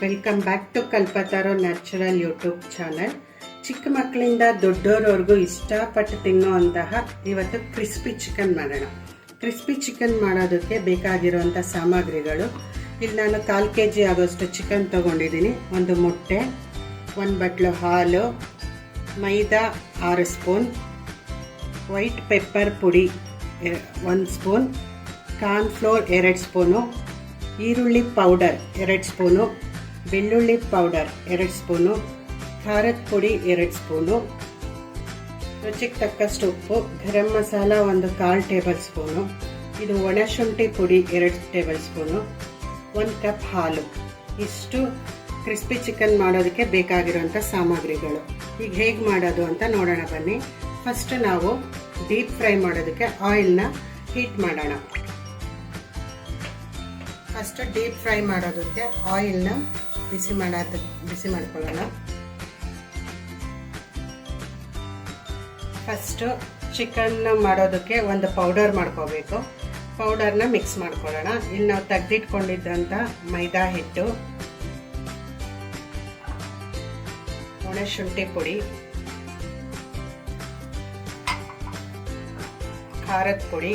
Welcome back to Kalpataru natural YouTube channel. ಚಿಕ್ಕ ಮಕ್ಕಳಿಂದ ದೊಡ್ಡೋರವರೆಗೂ ಇಷ್ಟಪಟ್ಟು ತಿನ್ನುವಂತಹ ಇವತ್ತು ಕ್ರಿಸ್ಪಿ ಚಿಕನ್ ಮಾಡೋಣ. ಕ್ರಿಸ್ಪಿ ಚಿಕನ್ ಮಾಡೋದಕ್ಕೆ ಬೇಕಾಗಿರುವಂಥ ಸಾಮಗ್ರಿಗಳು, ಇಲ್ಲಿ ನಾನು 1/4 kg ಆಗೋಷ್ಟು ಚಿಕನ್ ತೊಗೊಂಡಿದ್ದೀನಿ. ಒಂದು ಮೊಟ್ಟೆ, 1 ಬಟ್ಲು ಹಾಲು, ಮೈದಾ 6 ಸ್ಪೂನ್, ವೈಟ್ ಪೆಪ್ಪರ್ ಪುಡಿ 1 ಸ್ಪೂನ್, ಕಾರ್ನ್ಫ್ಲೋರ್ 2 ಸ್ಪೂನು, ಈರುಳ್ಳಿ ಪೌಡರ್ 2 ಸ್ಪೂನು, ಬೆಳ್ಳುಳ್ಳಿ ಪೌಡರ್ 2 ಸ್ಪೂನು, ಖಾರದ ಪುಡಿ 2 ಸ್ಪೂನು, ರುಚಿಗೆ ತಕ್ಕಷ್ಟು ಉಪ್ಪು, ಗರಂ ಮಸಾಲ 1/4 ಟೇಬಲ್ ಸ್ಪೂನು, ಇದು ಒಣಶುಂಠಿ ಪುಡಿ 2 ಟೇಬಲ್ ಸ್ಪೂನು, 1 ಕಪ್ ಹಾಲು. ಇಷ್ಟು ಕ್ರಿಸ್ಪಿ ಚಿಕನ್ ಮಾಡೋದಕ್ಕೆ ಬೇಕಾಗಿರುವಂಥ ಸಾಮಗ್ರಿಗಳು. ಈಗ ಹೇಗೆ ಮಾಡೋದು ಅಂತ ನೋಡೋಣ ಬನ್ನಿ. ಫಸ್ಟ್ ನಾವು ಡೀಪ್ ಫ್ರೈ ಮಾಡೋದಕ್ಕೆ ಆಯಿಲ್ನ ಹೀಟ್ ಮಾಡೋಣ. ಫಸ್ಟ್ ಡೀಪ್ ಫ್ರೈ ಮಾಡೋದಕ್ಕೆ ಆಯಿಲ್ನ ಬಿಸಿ ಮಾಡ್ಕೊಳ್ಳೋಣ. ಫಸ್ಟು ಚಿಕನ್ ಮಾಡೋದಕ್ಕೆ ಒಂದು ಪೌಡರ್ ಮಾಡ್ಕೋಬೇಕು. ಪೌಡರ್ನ ಮಿಕ್ಸ್ ಮಾಡ್ಕೊಳ್ಳೋಣ. ಇಲ್ಲಿ ನಾವು ತೆಗೆದಿಟ್ಕೊಂಡಿದ್ದಂಥ ಮೈದಾ ಹಿಟ್ಟು, ಒಣಶುಂಠಿ ಪುಡಿ, ಖಾರದ ಪುಡಿ,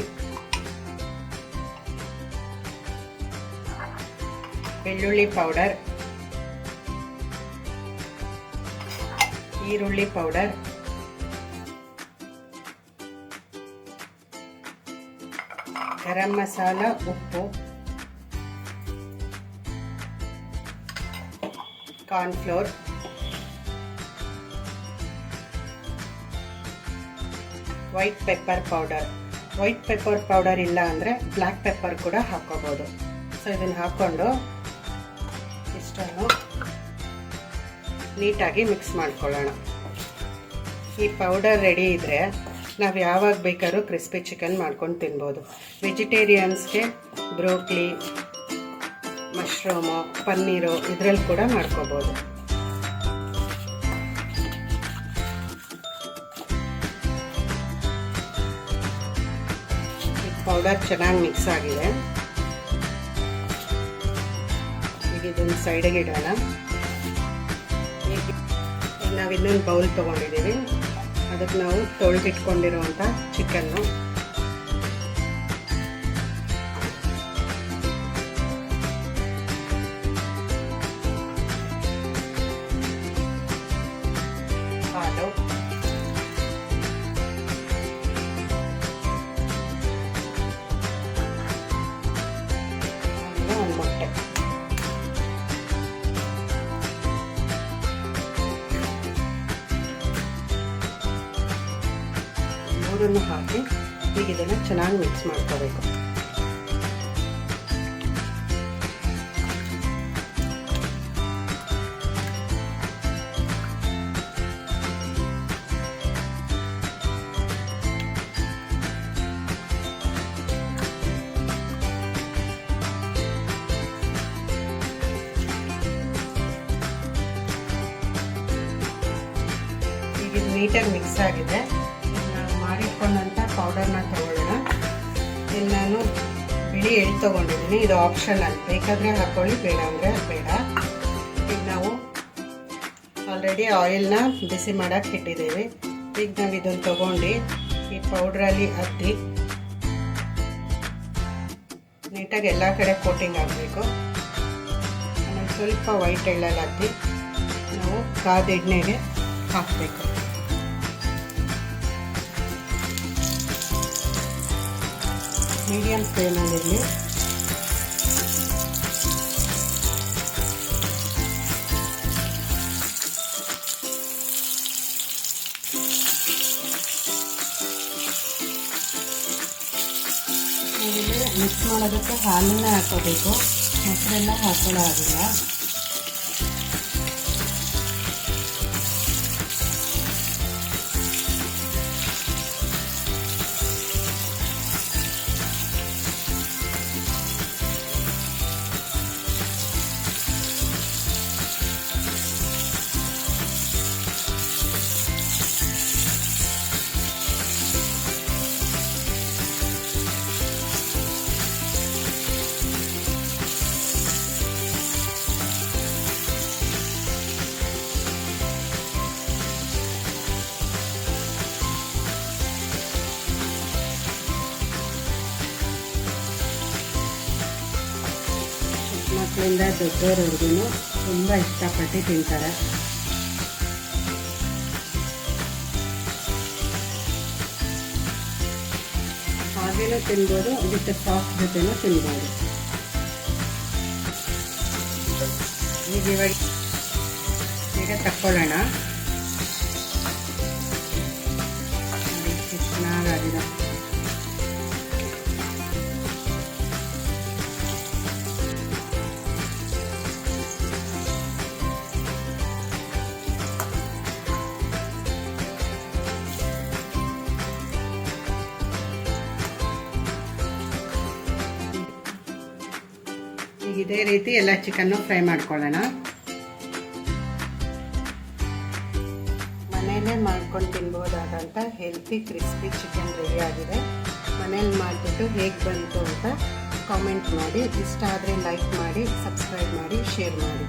ಬೆಳ್ಳುಳ್ಳಿ ಪೌಡರ್, ಈರುಳ್ಳಿ ಪೌಡರ್, ಗರಂ ಮಸಾಲ, ಉಪ್ಪು, cornflour, white pepper powder. White pepper powder ಇಲ್ಲ ಅಂದರೆ ಬ್ಲ್ಯಾಕ್ ಪೆಪ್ಪರ್ ಕೂಡ ಹಾಕೋಬೋದು. ಸೊ ಇದನ್ನು ಹಾಕ್ಕೊಂಡು ಇಷ್ಟನ್ನು ನೀಟಾಗಿ ಮಿಕ್ಸ್ ಮಾಡ್ಕೊಳ್ಳೋಣ. ಈ ಪೌಡರ್ ರೆಡಿ ಇದ್ದರೆ ನಾವು ಯಾವಾಗ ಬೇಕಾದ್ರೂ ಕ್ರಿಸ್ಪಿ ಚಿಕನ್ ಮಾಡ್ಕೊಂಡು ತಿನ್ಬೋದು. ವೆಜಿಟೇರಿಯನ್ಸ್ಗೆ ಬ್ರೋಕ್ಲಿ, ಮಶ್ರೂಮು, ಪನ್ನೀರು ಇದರಲ್ಲಿ ಕೂಡ ಮಾಡ್ಕೋಬೋದು. ಈ ಪೌಡರ್ ಚೆನ್ನಾಗಿ ಮಿಕ್ಸ್ ಆಗಿದೆ. ಈಗ ಇದನ್ನು ಸೈಡಿಗೆ ಇಡೋಣ. ಈಗ ನಾವು ಇನ್ನೊಂದು ಬೌಲ್ ತೊಗೊಂಡಿದ್ದೀವಿ. ಅದಕ್ಕೆ ನಾವು ತೊಳೆದಿಟ್ಕೊಂಡಿರುವಂಥ ಚಿಕನ್ನು ಹಾಲು, ಒಂದು ಮೊಟ್ಟೆ, ಮೂರನ್ನು ಹಾಕಿ ಈಗ ಇದನ್ನು ಚೆನ್ನಾಗಿ ಮಿಕ್ಸ್ ಮಾಡ್ಕೋಬೇಕು. ಈಗ ಇದು ನೀಟಾಗಿ ಮಿಕ್ಸ್ ಆಗಿದೆ. ಮಾಡಿಟ್ಕೊಂಡಂಥ ಪೌಡರ್ನ ತಗೊಳ್ಳೋಣ. ಇಲ್ಲಿ ನಾನು ಬಿಳಿ ಎಳ್ಳು ತೊಗೊಂಡಿದ್ದೀನಿ. ಇದು ಆಪ್ಷನಲ್, ಬೇಕಾದರೆ ಹಾಕ್ಕೊಳ್ಳಿ, ಬೇಡ ಅಂದರೆ ಬೇಡ. ಈಗ ನಾವು ಆಲ್ರೆಡಿ ಆಯಿಲ್ನ ಬಿಸಿ ಮಾಡೋಕ್ಕೆ ಇಟ್ಟಿದ್ದೀವಿ. ಈಗ ನಾವು ಇದನ್ನು ತೊಗೊಂಡು ಈ ಪೌಡ್ರಲ್ಲಿ ಹತ್ತಿ ನೀಟಾಗಿ ಎಲ್ಲ ಕಡೆ ಕೋಟಿಂಗ್ ಆಗಬೇಕು. ಆಮೇಲೆ ಸ್ವಲ್ಪ ವೈಟ್ ಎಳ್ಳಲ್ಲಿ ಹತ್ತಿ ನಾವು ಕಾದ ಎಣ್ಣೆಗೆ ಹಾಕಬೇಕು. ಮೀಡಿಯಂ ಫ್ಲೇಮಲ್ಲಿರಲಿ. ಮಿಕ್ಸ್ ಮಾಡೋದಕ್ಕೆ ಹಾಲನ್ನೇ ಹಾಕೋಬೇಕು, ಮೊಸರೆಲ್ಲ ಹಾಕೊಳ್ಳೋ ಆಗಿಲ್ಲ. ಮಕ್ಕಳಿಂದ ದೊಡ್ಡವರವರೆಗೂ ತುಂಬ ಇಷ್ಟಪಟ್ಟು ತಿಂತಾರೆ. ಹಾಗೇನೂ ತಿನ್ಬೋದು, ವಿತ್ ಸಾಸ್ ಜೊತೆನೂ ತಿನ್ಬೋದು. ಈಗ ತಕ್ಕೊಳ್ಳೋಣ. ಚೆನ್ನಾಗಾಗಿದೆ. ಈಗ ಇದೇ ರೀತಿ ಎಲ್ಲ ಚಿಕನ್ನು ಫ್ರೈ ಮಾಡ್ಕೊಳ್ಳೋಣ. ಮನೆಯಲ್ಲೇ ಮಾಡ್ಕೊಂಡು ತಿನ್ಬೋದಾದಂಥ ಹೆಲ್ತಿ ಕ್ರಿಸ್ಪಿ ಚಿಕನ್ ರೆಡಿ ಆಗಿದೆ. ಮನೇಲಿ ಮಾಡಿಬಿಟ್ಟು ಹೇಗೆ ಬಂತು ಅಂತ ಕಾಮೆಂಟ್ ಮಾಡಿ. ಇಷ್ಟ ಆದರೆ ಲೈಕ್ ಮಾಡಿ, ಸಬ್ಸ್ಕ್ರೈಬ್ ಮಾಡಿ, ಶೇರ್ ಮಾಡಿ.